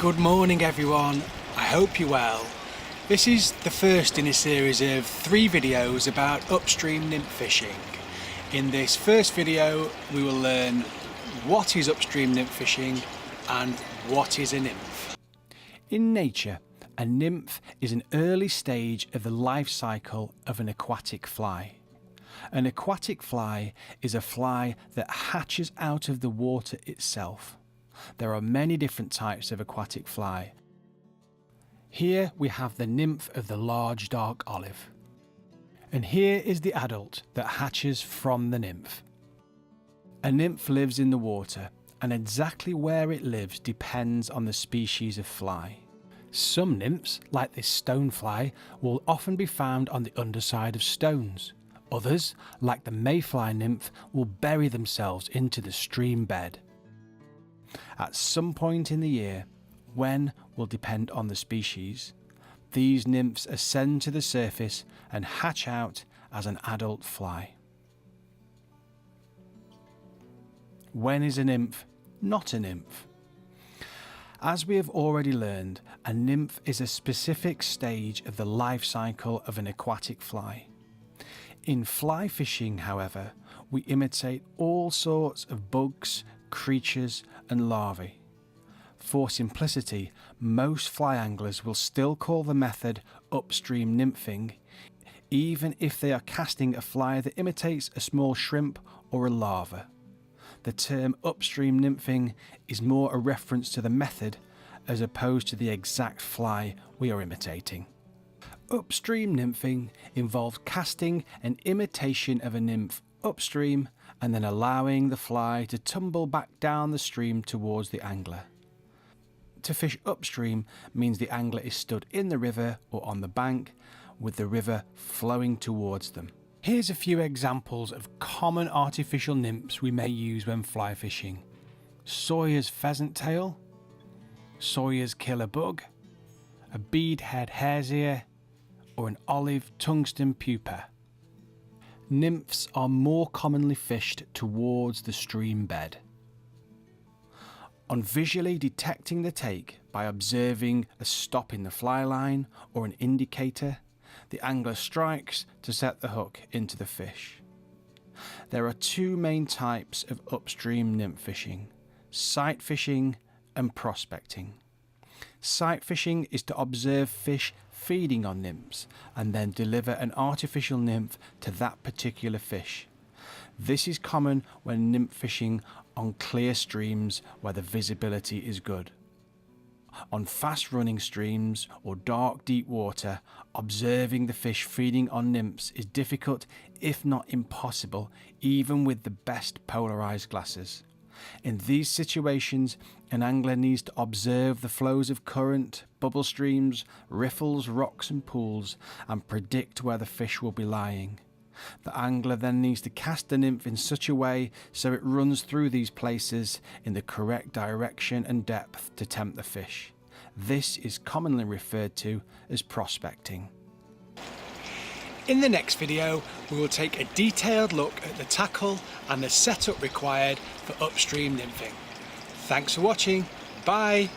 Good morning everyone, I hope you're well. This is the first in a series of 3 videos about upstream nymph fishing. In this first video we will learn what is upstream nymph fishing and what is a nymph. In nature, a nymph is an early stage of the life cycle of an aquatic fly. An aquatic fly is a fly that hatches out of the water itself. There are many different types of aquatic fly. Here we have the nymph of the large dark olive. And here is the adult that hatches from the nymph. A nymph lives in the water, and exactly where it lives depends on the species of fly. Some nymphs, like this stonefly, will often be found on the underside of stones. Others, like the mayfly nymph, will bury themselves into the stream bed. At some point in the year, when will depend on the species, these nymphs ascend to the surface and hatch out as an adult fly. When is a nymph not a nymph? As we have already learned, a nymph is a specific stage of the life cycle of an aquatic fly. In fly fishing, however, we imitate all sorts of bugs, creatures and larvae. For simplicity, most fly anglers will still call the method upstream nymphing, even if they are casting a fly that imitates a small shrimp or a larva. The term upstream nymphing is more a reference to the method as opposed to the exact fly we are imitating. Upstream nymphing involves casting an imitation of a nymph upstream and then allowing the fly to tumble back down the stream towards the angler. To fish upstream means the angler is stood in the river or on the bank with the river flowing towards them. Here's a few examples of common artificial nymphs we may use when fly fishing. Sawyer's pheasant tail, Sawyer's killer bug, a beadhead hare's ear, or an olive tungsten pupa. Nymphs are more commonly fished towards the stream bed. On visually detecting the take by observing a stop in the fly line or an indicator, the angler strikes to set the hook into the fish. There are 2 main types of upstream nymph fishing: sight fishing and prospecting. Sight fishing is to observe fish feeding on nymphs and then deliver an artificial nymph to that particular fish. This is common when nymph fishing on clear streams where the visibility is good. On fast running streams or dark deep water, observing the fish feeding on nymphs is difficult, if not impossible, even with the best polarized glasses. In these situations, an angler needs to observe the flows of current, bubble streams, riffles, rocks and pools and predict where the fish will be lying. The angler then needs to cast the nymph in such a way so it runs through these places in the correct direction and depth to tempt the fish. This is commonly referred to as prospecting. In the next video, we will take a detailed look at the tackle and the setup required for upstream nymphing. Thanks for watching. Bye.